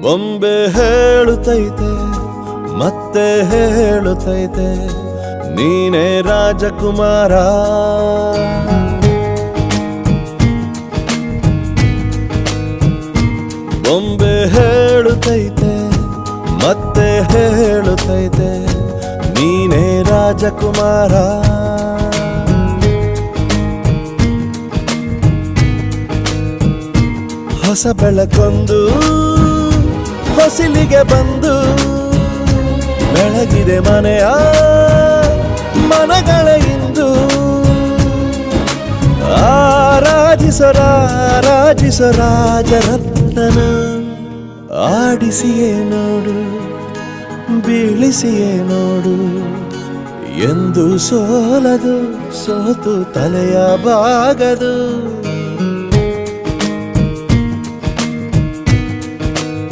ಬೊಂಬೆ ಹೇಳುತ್ತೈತೆ ಮತ್ತೆ ಹೇಳುತ್ತೈತೆ ನೀನೇ ರಾಜಕುಮಾರ. ಬೊಂಬೆ ಹೇಳುತ್ತೈತೆ ಮತ್ತೆ ಹೇಳುತ್ತೈತೆ ನೀನೇ ರಾಜಕುಮಾರ. ಹೊಸ ಬೆಳಕೊಂದು ಹೊಸಿಲಿಗೆ ಬಂದು ಬೆಳಗಿದೆ ಮನೆಯ ಮನಗಳ ಇಂದು. ಆರಾಧಿಸೋ ರಾಜರತ್ನನ ಆಡಿಸಿಯೇ ನೋಡು ಬೀಳಿಸಿಯೇ ನೋಡು ಎಂದು ಸೋಲದು ಸೋತು ತಲೆಯ ಬಾಗದು.